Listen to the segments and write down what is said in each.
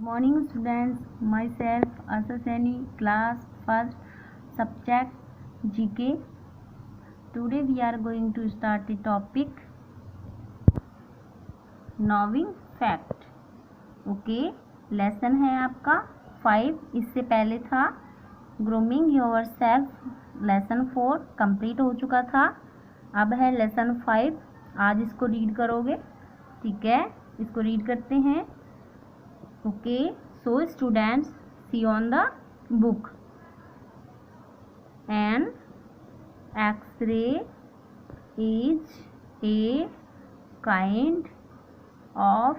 Morning students, myself Asa Saini, class first, subject GK. Today we are going to start the topic knowing fact. Okay, lesson है आपका 5. इससे पहले था grooming yourself, lesson 4 complete हो चुका था. अब है लेसन 5. आज इसको रीड करोगे, ठीक है. इसको रीड करते हैं. Okay, so students, see on the book. An X-ray is a kind of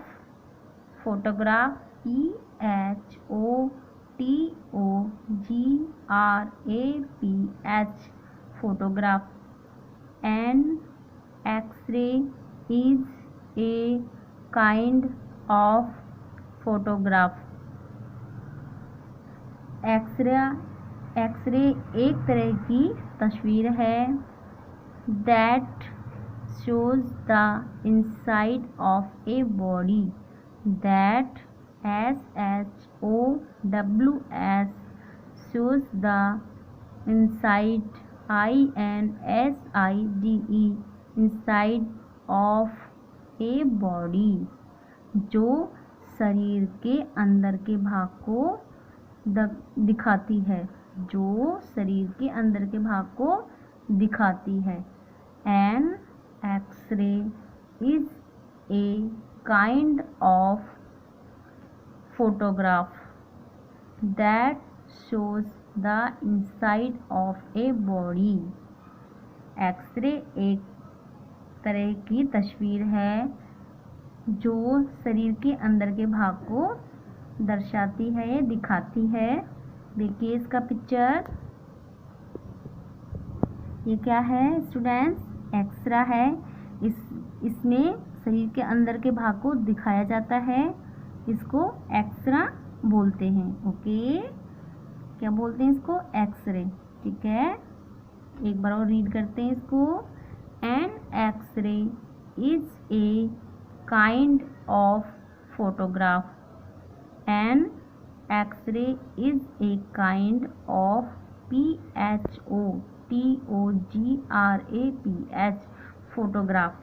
photograph. photograph, photograph. An X-ray is a kind of photograph. X ray एक तरह की तस्वीर है. That shows the inside of a body. That SHOWS shows the inside INSIDE inside of a body, जो शरीर के अंदर के भाग को दिखाती है. जो शरीर के अंदर के भाग को दिखाती है. An x ray is a kind of photograph that shows the inside of a body. X ray एक तरह की तस्वीर है जो शरीर के अंदर के भाग को दर्शाती है, दिखाती है. देखिए इसका पिक्चर. ये क्या है स्टूडेंट्स? एक्सरा है. इसमें शरीर के अंदर के भाग को दिखाया जाता है. इसको एक्सरा बोलते हैं. ओके, क्या बोलते हैं इसको? एक्सरे. ठीक है, एक बार और रीड करते हैं इसको. An x ray is a kind of photograph. An X-ray is a kind of photograph photograph.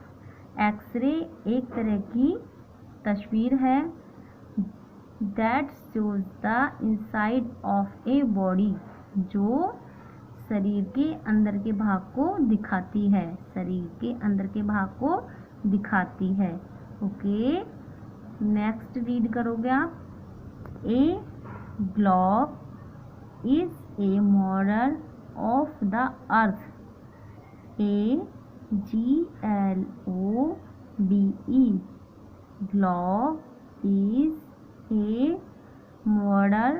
X ray एक तरह की तस्वीर है. That shows the inside of a body, जो शरीर के अंदर के भाग को दिखाती है. शरीर के अंदर के भाग को दिखाती है. ओके, नेक्स्ट रीड करोगे आप. A globe is a model of the earth. AGLOBE globe is a model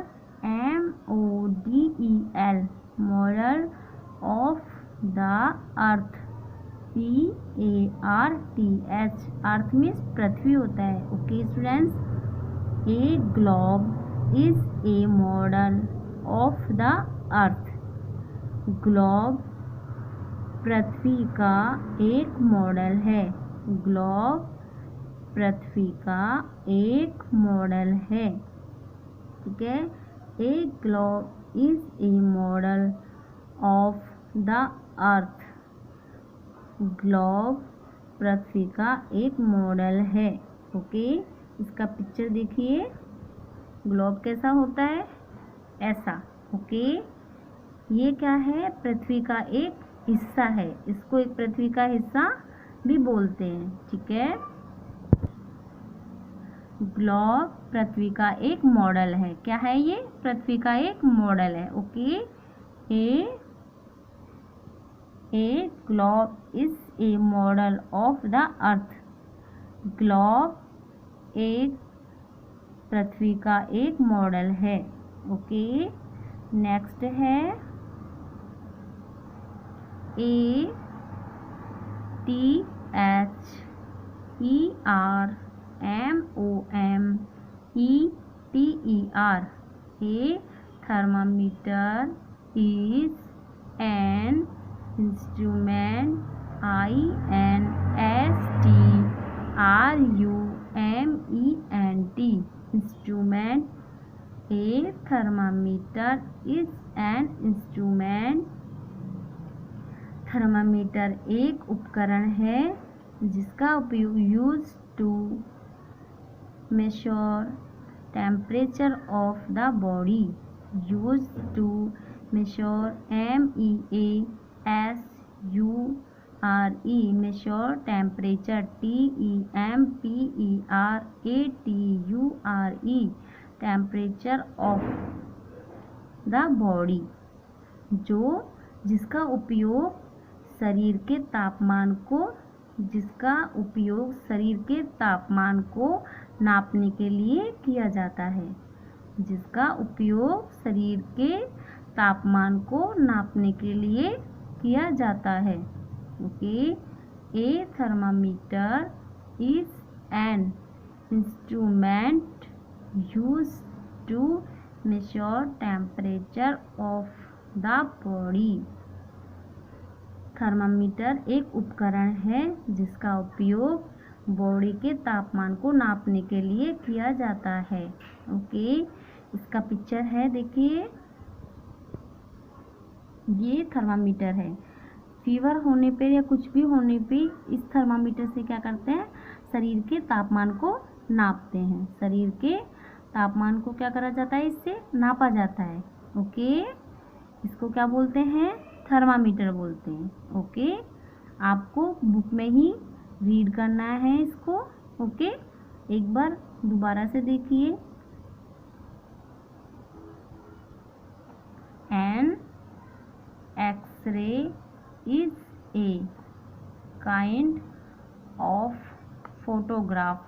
MODEL model of the earth. PARTH earth means पृथ्वी होता है. Okay students, a globe is a model of the earth. Globe पृथ्वी का एक model है. Globe पृथ्वी का एक मॉडल है. ठीक है, a globe is a model of the earth. Globe पृथ्वी का एक मॉडल है. ओके, इसका पिक्चर देखिए. ग्लोब कैसा होता है? ऐसा. ओके, ये क्या है? पृथ्वी का एक हिस्सा है. इसको एक पृथ्वी का हिस्सा भी बोलते हैं. ठीक है, ग्लोब पृथ्वी का एक मॉडल है. क्या है ये? पृथ्वी का एक मॉडल है. Okay, A globe is a model of the earth. Globe एक पृथ्वी का एक मॉडल है. ओके, नेक्स्ट है ATHERMOMETER. A thermometer is an instrument. INSTRUMENT instrument. A thermometer is an instrument. Thermometer एक उपकरण है जिसका उपयोग use to measure temperature of the body. Use to measure MEASURE measure temperature TEMPERATURE temperature of the body. जिसका उपयोग शरीर के तापमान को नापने के लिए किया जाता है। जिसका उपयोग शरीर के तापमान को नापने के लिए किया जाता है। Okay. A thermometer is an instrument used to measure temperature of the body. Thermometer एक उपकरण है जिसका उपयोग बॉडी के तापमान को नापने के लिए किया जाता है। ओके। इसका पिक्चर है, देखिए ये थर्मामीटर है। फीवर होने पे या कुछ भी होने पे इस थर्मामीटर से क्या करते हैं, शरीर के तापमान को नापते हैं। शरीर के तापमान को क्या करा जाता है, इससे नापा जाता है। ओके। इसको क्या बोलते हैं, थर्मामीटर बोलते हैं। ओके। आपको बुक में ही रीड करना है इसको। ओके। एक बार दोबारा से देखिए। An x ray is a kind of photograph.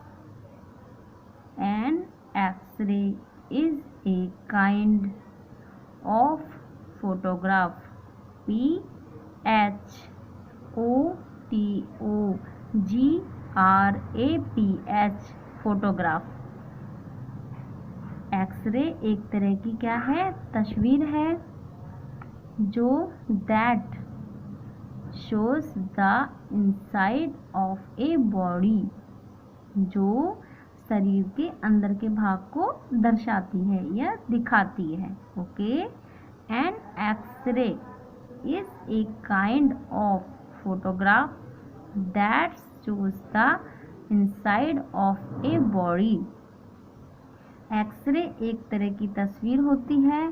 An x ray is a kind of photograph. PHOTOGRAPH photograph. X ray एक तरह की क्या है, तस्वीर है जो that shows the inside of a body, जो शरीर के अंदर के भाग को दर्शाती है या दिखाती है। Okay. An x ray is a kind of photograph that shows the inside of a body। X ray एक तरह की तस्वीर होती है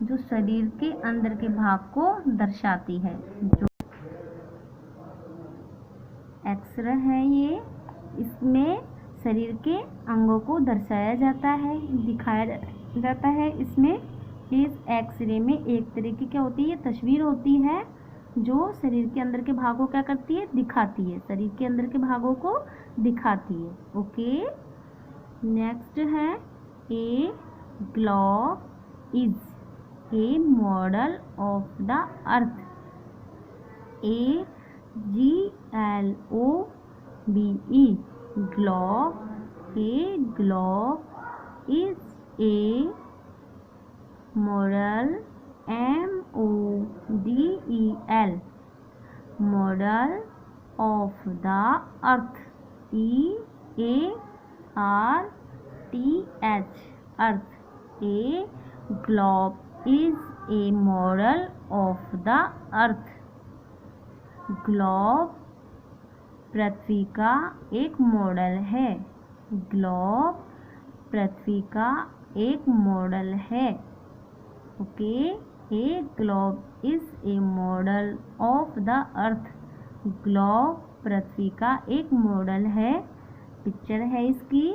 जो शरीर के अंदर के भाग को दर्शाती है। जो एक्सरे है ये, इसमें शरीर के अंगों को दर्शाया जाता है, दिखाया जाता है। इसमें इस एक्सरे में एक तरह की क्या होती है, तस्वीर होती है जो शरीर के अंदर के भागों क्या करती है, दिखाती है। शरीर के अंदर के भागों को दिखाती है। ओके। नेक्स्ट है a globe is a model of the earth. AGLOBE globe. A globe is a model MODEL model of the earth. EARTH earth. A globe is a model of the earth. Globe पृथ्वी का एक model है। Globe पृथ्वी का एक model है। Okay. A globe is a model of the earth. Globe पृथ्वी का एक मॉडल है। पिक्चर है इसकी,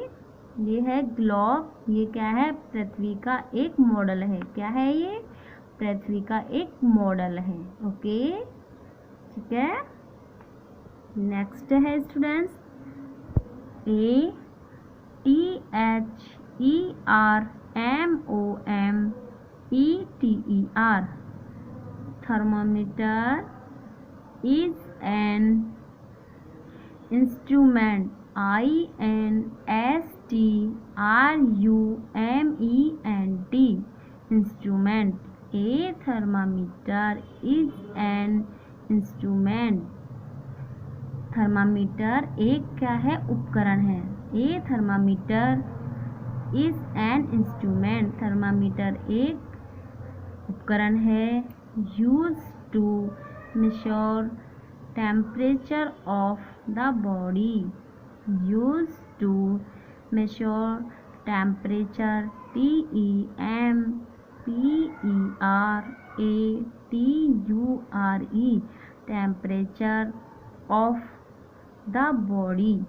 ये है ग्लोब। ये क्या है, पृथ्वी का एक मॉडल है। क्या है ये, पृथ्वी का एक मॉडल है। ओके। ठीक है। नेक्स्ट है students THERMOMETER thermometer is an instrument INSTRUMENT instrument। A thermometer is an instrument। Thermometer एक क्या है, उपकरण है। A thermometer is an instrument, thermometer एक उपकरण है, use to measure temperature of the body, use to measure temperature, TEMPERATURE, temperature of the body.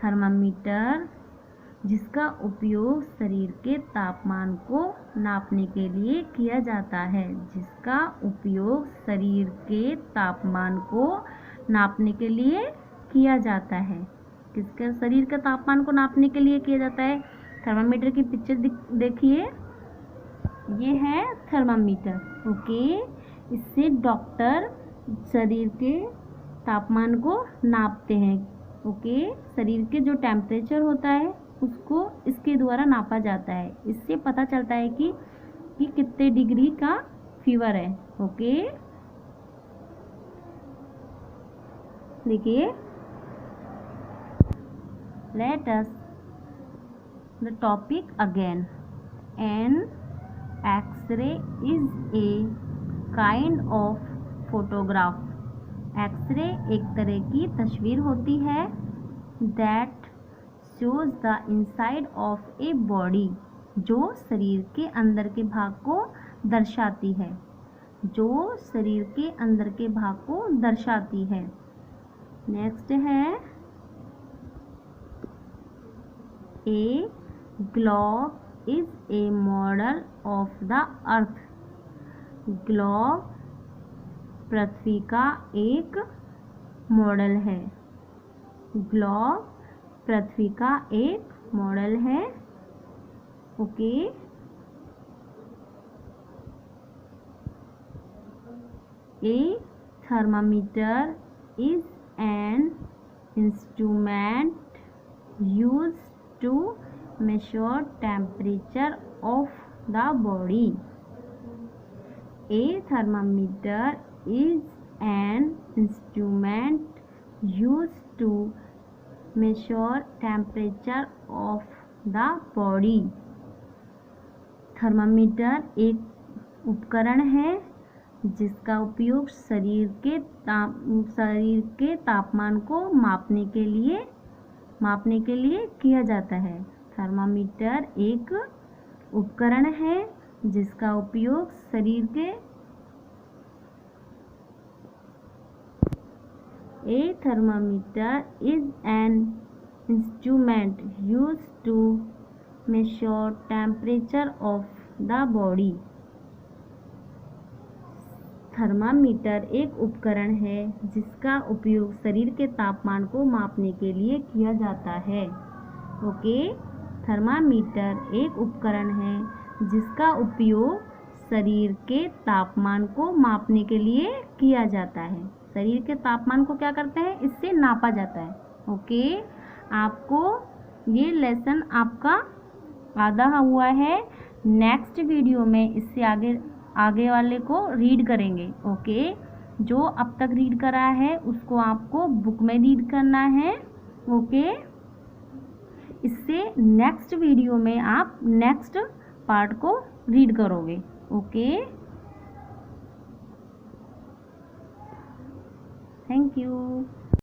Thermometer जिसका उपयोग शरीर के तापमान को नापने के लिए किया जाता है, जिसका उपयोग शरीर के तापमान को नापने के लिए किया जाता है। किसके शरीर के तापमान को नापने के लिए किया जाता है? थर्मामीटर की पिक्चर देखिए, ये है थर्मामीटर। ओके, इससे डॉक्टर शरीर के तापमान को नापते हैं। ओके, शरीर के जो टेम्परेचर होता है उसको इसके द्वारा नापा जाता है। इससे पता चलता है कि कितने डिग्री का फीवर है। ओके, देखिए, let us the topic again. An x ray is a kind of photograph. X ray एक तरह की तस्वीर होती है that shows the inside of a body, जो शरीर के अंदर के भाग को दर्शाती है, जो शरीर के अंदर के भाग को दर्शाती है। नेक्स्ट है, a globe is a model of the earth. Globe पृथ्वी का एक मॉडल है। ग्लोब पृथ्वी का एक मॉडल है। Okay, a thermometer is an instrument used to measure temperature of the body. A thermometer is an instrument used to measure temperature of the body. Thermometer एक उपकरण है जिसका उपयोग शरीर के तापमान को मापने के लिए किया जाता है। थर्मामीटर एक उपकरण है जिसका उपयोग शरीर के A thermometer is an instrument used to measure temperature of the body. Thermometer एक उपकरण है जिसका उपयोग शरीर के तापमान को मापने के लिए किया जाता है। ओके, थर्मामीटर एक उपकरण है जिसका उपयोग शरीर के तापमान को मापने के लिए किया जाता है। शरीर के तापमान को क्या करते हैं? इससे नापा जाता है। ओके, आपको ये लेसन आपका आधा हुआ है। नेक्स्ट वीडियो में इससे आगे वाले को रीड करेंगे। ओके, जो अब तक रीड करा है उसको आपको बुक में रीड करना है। ओके, इससे नेक्स्ट वीडियो में आप नेक्स्ट पार्ट को रीड करोगे। Okay, thank you.